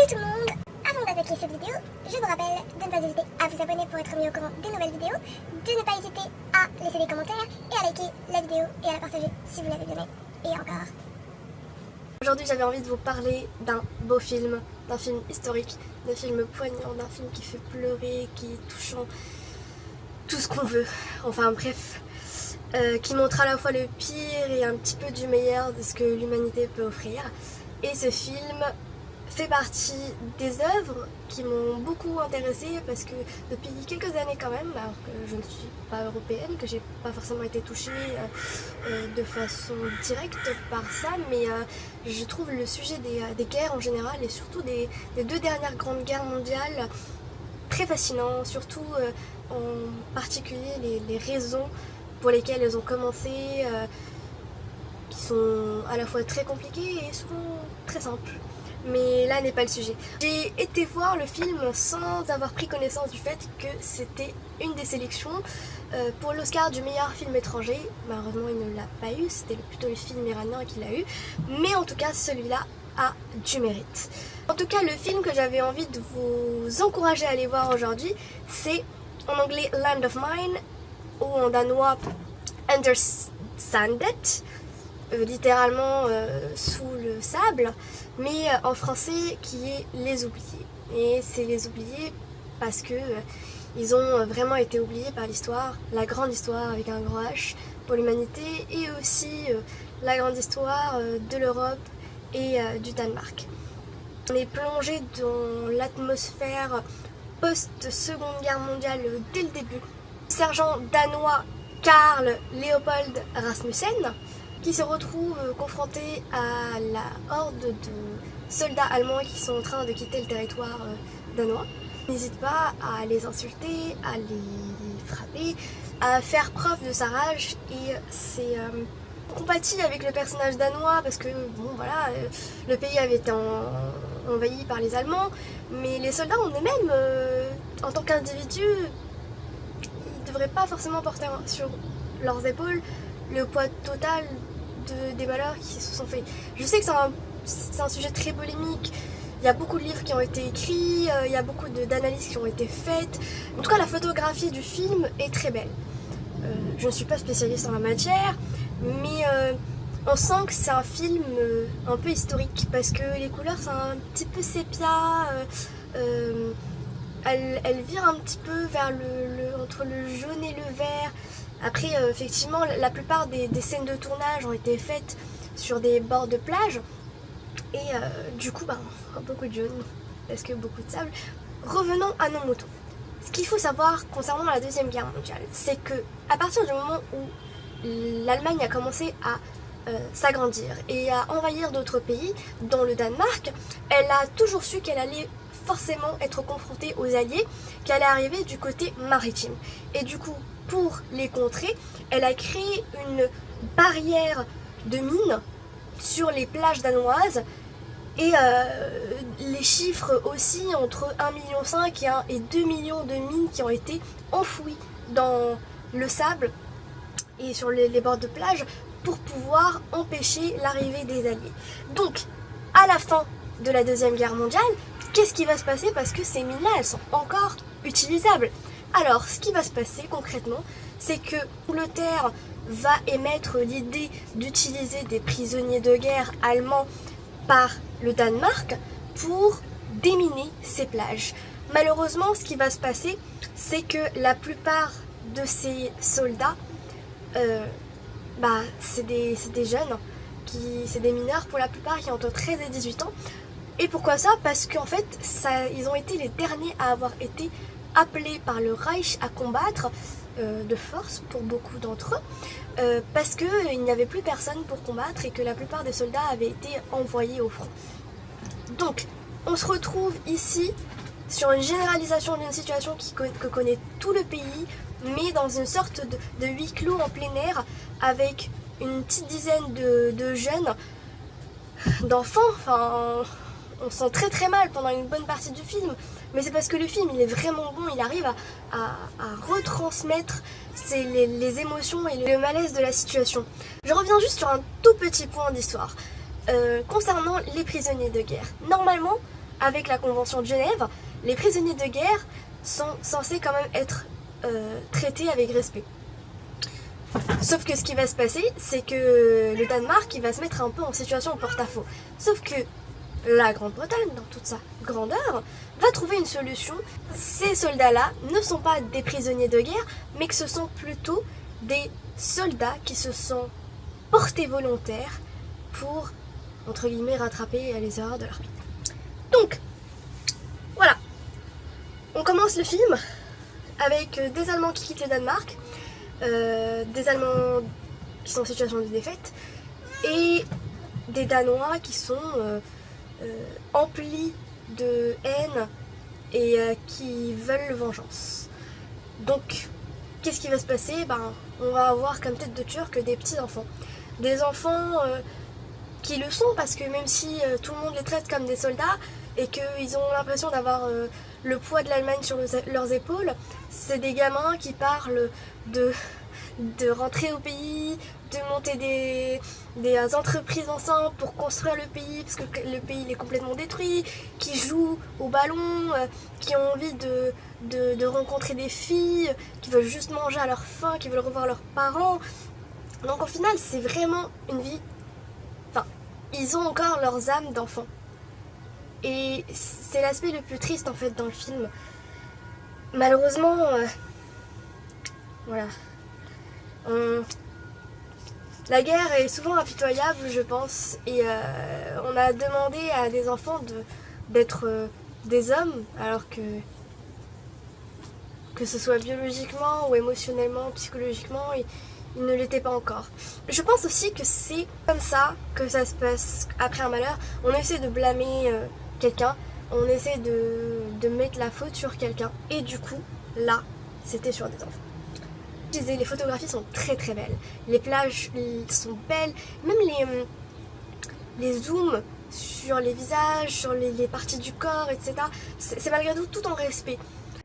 Salut tout le monde! Avant d'attaquer cette vidéo, je vous rappelle de ne pas hésiter à vous abonner pour être mis au courant des nouvelles vidéos, de ne pas hésiter à laisser des commentaires et à liker la vidéo et à la partager si vous l'avez aimée. Et encore. Aujourd'hui j'avais envie de vous parler d'un beau film, d'un film historique, d'un film poignant, d'un film qui fait pleurer, qui est touchant, tout ce qu'on veut, enfin bref, qui montre à la fois le pire et un petit peu du meilleur de ce que l'humanité peut offrir. Et ce film fait partie des œuvres qui m'ont beaucoup intéressée parce que depuis quelques années quand même, alors que je ne suis pas européenne, que j'ai pas forcément été touchée de façon directe par ça, mais je trouve le sujet des guerres en général et surtout des deux dernières grandes guerres mondiales très fascinant, surtout en particulier les raisons pour lesquelles elles ont commencé, qui sont à la fois très compliquées et souvent très simples. Mais là n'est pas le sujet. J'ai été voir le film sans avoir pris connaissance du fait que c'était une des sélections pour l'Oscar du meilleur film étranger. Malheureusement il ne l'a pas eu, c'était plutôt le film iranien qui l'a eu. Mais en tout cas celui-là a du mérite. En tout cas le film que j'avais envie de vous encourager à aller voir aujourd'hui, c'est en anglais Land of Mine ou en danois Under Sandet. Littéralement sous le sable, mais en français qui est Les Oubliés. Et c'est Les Oubliés parce que ils ont vraiment été oubliés par l'histoire, la grande histoire avec un grand H pour l'humanité, et aussi la grande histoire de l'Europe et du Danemark. On est plongé dans l'atmosphère post-Seconde Guerre mondiale dès le début. Le sergent danois Karl Leopold Rasmussen, qui se retrouve confronté à la horde de soldats allemands qui sont en train de quitter le territoire danois. N'hésite pas à les insulter, à les frapper, à faire preuve de sa rage, et c'est compatit avec le personnage danois parce que bon voilà, le pays avait été envahi par les Allemands, mais les soldats en eux-mêmes, en tant qu'individus, ils ne devraient pas forcément porter sur leurs épaules le poids total des malheurs qui se sont faits. Je sais que c'est un sujet très polémique, il y a beaucoup de livres qui ont été écrits, il y a beaucoup d'analyses qui ont été faites. En tout cas la photographie du film est très belle. Je ne suis pas spécialiste en la matière, mais on sent que c'est un film un peu historique parce que les couleurs sont un petit peu sépia, elle vire un petit peu vers entre le jaune et le vert. Après, effectivement, la plupart des scènes de tournage ont été faites sur des bords de plage. Et du coup, beaucoup de jaune, parce que beaucoup de sable. Revenons à nos moutons. Ce qu'il faut savoir concernant la Deuxième Guerre mondiale, c'est que à partir du moment où l'Allemagne a commencé à s'agrandir et à envahir d'autres pays, dont le Danemark, elle a toujours su qu'elle allait forcément être confrontée aux alliés, qu'elle allait arriver du côté maritime. Et du coup, pour les contrer, elle a créé une barrière de mines sur les plages danoises, et les chiffres aussi entre 1,5 million et 2 millions de mines qui ont été enfouies dans le sable et sur les bords de plage pour pouvoir empêcher l'arrivée des alliés. Donc à la fin de la Deuxième Guerre mondiale, qu'est-ce qui va se passer? Parce que ces mines-là, elles sont encore utilisables. Alors, ce qui va se passer concrètement, c'est que l'Angleterre va émettre l'idée d'utiliser des prisonniers de guerre allemands par le Danemark pour déminer ces plages. Malheureusement, ce qui va se passer, c'est que la plupart de ces soldats, c'est des jeunes, c'est des mineurs pour la plupart qui ont entre 13 et 18 ans. Et pourquoi ça? Parce qu'en fait, ils ont été les derniers à avoir été appelés par le Reich à combattre de force pour beaucoup d'entre eux, parce qu'il n'y avait plus personne pour combattre et que la plupart des soldats avaient été envoyés au front. Donc on se retrouve ici sur une généralisation d'une situation que connaît tout le pays, mais dans une sorte de huis clos en plein air avec une petite dizaine de jeunes, d'enfants. Enfin, on se sent très très mal pendant une bonne partie du film, mais c'est parce que le film il est vraiment bon, il arrive à retransmettre les émotions et le malaise de la situation. Je reviens juste sur un tout petit point d'histoire concernant les prisonniers de guerre. Normalement, avec la Convention de Genève, les prisonniers de guerre sont censés quand même être traités avec respect. Sauf que ce qui va se passer, c'est que le Danemark il va se mettre un peu en situation en porte-à-faux. Sauf que la Grande-Bretagne, dans toute sa grandeur, va trouver une solution. Ces soldats-là ne sont pas des prisonniers de guerre, mais que ce sont plutôt des soldats qui se sont portés volontaires pour, entre guillemets, rattraper les erreurs de leur pays. Donc, voilà. On commence le film avec des Allemands qui quittent le Danemark, des Allemands qui sont en situation de défaite, et des Danois qui sont emplis de haine et qui veulent vengeance. Donc, qu'est-ce qui va se passer? On va avoir comme tête de turc des petits enfants. Des enfants qui le sont parce que même si tout le monde les traite comme des soldats et qu'ils ont l'impression d'avoir le poids de l'Allemagne sur leurs épaules, c'est des gamins qui parlent de rentrer au pays, de monter des entreprises ensemble pour construire le pays parce que le pays est complètement détruit, qui jouent au ballon, qui ont envie de rencontrer des filles, qui veulent juste manger à leur faim, qui veulent revoir leurs parents. Donc au final c'est vraiment une vie, enfin ils ont encore leurs âmes d'enfants. Et c'est l'aspect le plus triste en fait dans le film. Malheureusement, voilà. La guerre est souvent impitoyable, je pense, et on a demandé à des enfants d'être des hommes, alors que ce soit biologiquement ou émotionnellement, psychologiquement, ils ne l'étaient pas encore. Je pense aussi que c'est comme ça que ça se passe après un malheur. On essaie de blâmer quelqu'un, on essaie de mettre la faute sur quelqu'un, et du coup, là, c'était sur des enfants. Les photographies sont très très belles, les plages sont belles, même les zooms sur les visages, sur les parties du corps, etc. C'est malgré tout en respect.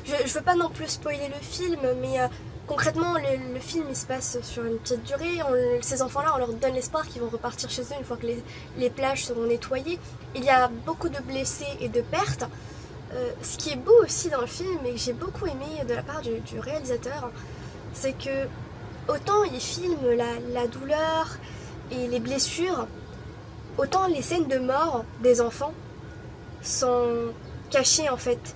Je veux pas non plus spoiler le film, mais concrètement le film il se passe sur une petite durée. Ces enfants-là, on leur donne l'espoir qu'ils vont repartir chez eux une fois que les plages seront nettoyées. Il y a beaucoup de blessés et de pertes. Ce qui est beau aussi dans le film et que j'ai beaucoup aimé de la part du réalisateur, c'est que autant il filme la douleur et les blessures, autant les scènes de mort des enfants sont cachées en fait,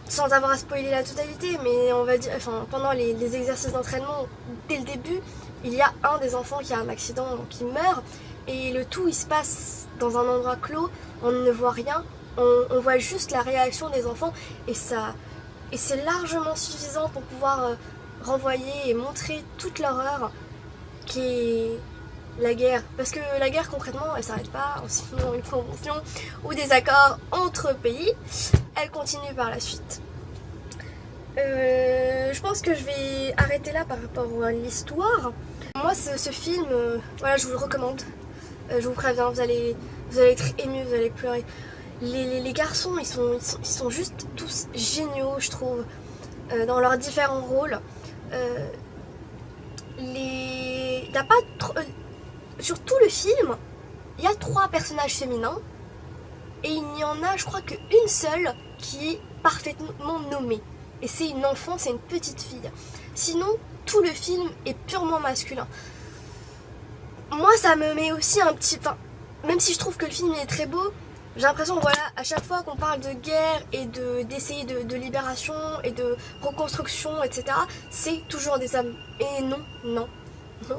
sans avoir à spoiler la totalité, mais on va dire, enfin, pendant les exercices d'entraînement, dès le début, il y a un des enfants qui a un accident, qui meurt, et le tout il se passe dans un endroit clos, on ne voit rien, on voit juste la réaction des enfants, et c'est largement suffisant pour pouvoir renvoyer et montrer toute l'horreur qu'est la guerre. Parce que la guerre concrètement elle s'arrête pas en signant une convention ou des accords entre pays, elle continue par la suite. Je pense que je vais arrêter là par rapport à l'histoire. Moi ce film, voilà, je vous le recommande. Je vous préviens, vous allez être émus, vous allez pleurer. Les garçons, ils sont juste tous géniaux, je trouve, dans leurs différents rôles. Il n'y a pas trop, sur tout le film, il y a 3 personnages féminins et il n'y en a, je crois, qu'une seule qui est parfaitement nommée. Et c'est une enfant, c'est une petite fille. Sinon, tout le film est purement masculin. Moi, ça me met aussi un petit... Enfin, même si je trouve que le film est très beau, j'ai l'impression que voilà, à chaque fois qu'on parle de guerre et d'essayer de libération et de reconstruction, etc., c'est toujours des hommes. Et non,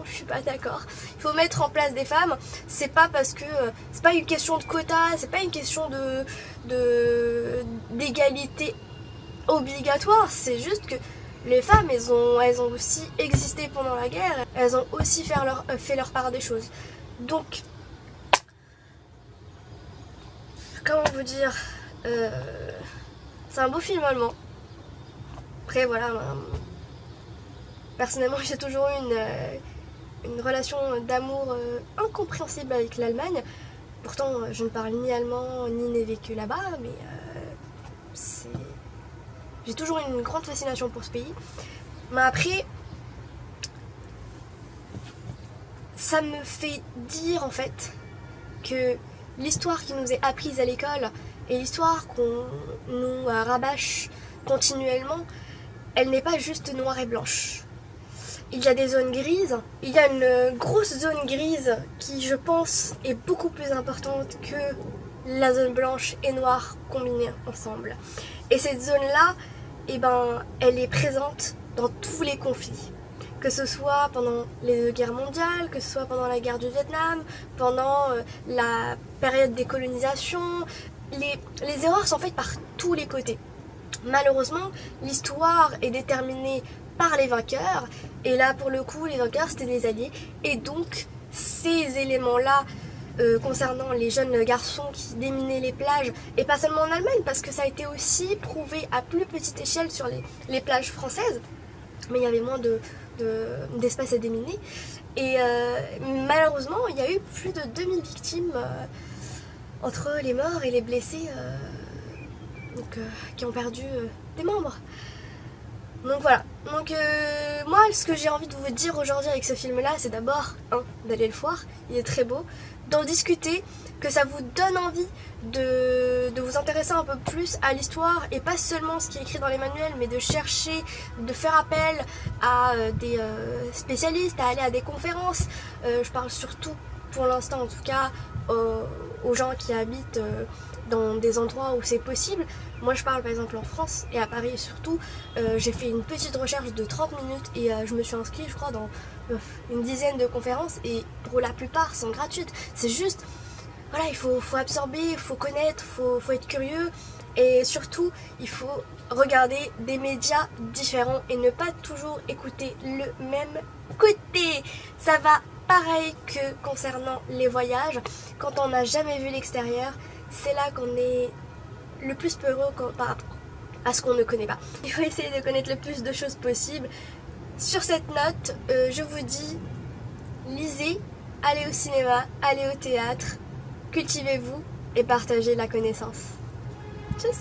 je suis pas d'accord. Il faut mettre en place des femmes. C'est pas parce que c'est pas une question de quota, c'est pas une question d'égalité obligatoire. C'est juste que les femmes, elles ont aussi existé pendant la guerre. Elles ont aussi fait leur part des choses. Donc comment vous dire, c'est un beau film allemand. Après voilà, personnellement j'ai toujours eu une relation d'amour incompréhensible avec l'Allemagne. Pourtant je ne parle ni allemand ni n'ai vécu là-bas, mais j'ai toujours eu une grande fascination pour ce pays. Mais après, ça me fait dire en fait que l'histoire qui nous est apprise à l'école et l'histoire qu'on nous rabâche continuellement, elle n'est pas juste noire et blanche. Il y a des zones grises, il y a une grosse zone grise qui, je pense, est beaucoup plus importante que la zone blanche et noire combinées ensemble. Et cette zone-là, elle est présente dans tous les conflits. Que ce soit pendant les 2 guerres mondiales, que ce soit pendant la guerre du Vietnam, pendant la période des colonisations. Les erreurs sont faites par tous les côtés. Malheureusement, l'histoire est déterminée par les vainqueurs, et là pour le coup les vainqueurs c'était des alliés, et donc ces éléments-là concernant les jeunes garçons qui déminaient les plages, et pas seulement en Allemagne parce que ça a été aussi prouvé à plus petite échelle sur les plages françaises, mais il y avait moins d'espace à déminer, et malheureusement il y a eu plus de 2000 victimes entre les morts et les blessés qui ont perdu des membres. Donc voilà, moi ce que j'ai envie de vous dire aujourd'hui avec ce film là, c'est d'abord d'aller le voir, il est très beau, d'en discuter, que ça vous donne envie de vous intéresser un peu plus à l'histoire et pas seulement ce qui est écrit dans les manuels, mais de chercher, de faire appel à des spécialistes, à aller à des conférences. Je parle surtout pour l'instant en tout cas aux gens qui habitent dans des endroits où c'est possible. Moi je parle par exemple en France et à Paris surtout. J'ai fait une petite recherche de 30 minutes et je me suis inscrite je crois dans une dizaine de conférences, et pour la plupart sont gratuites. C'est juste, voilà, il faut absorber, il faut connaître, il faut être curieux, et surtout il faut regarder des médias différents et ne pas toujours écouter le même côté. Ça va pareil que concernant les voyages, quand on n'a jamais vu l'extérieur, c'est là qu'on est le plus peureux par rapport à ce qu'on ne connaît pas. Il faut essayer de connaître le plus de choses possible. Sur cette note, je vous dis, lisez, allez au cinéma, allez au théâtre, cultivez-vous et partagez la connaissance. Tchuss!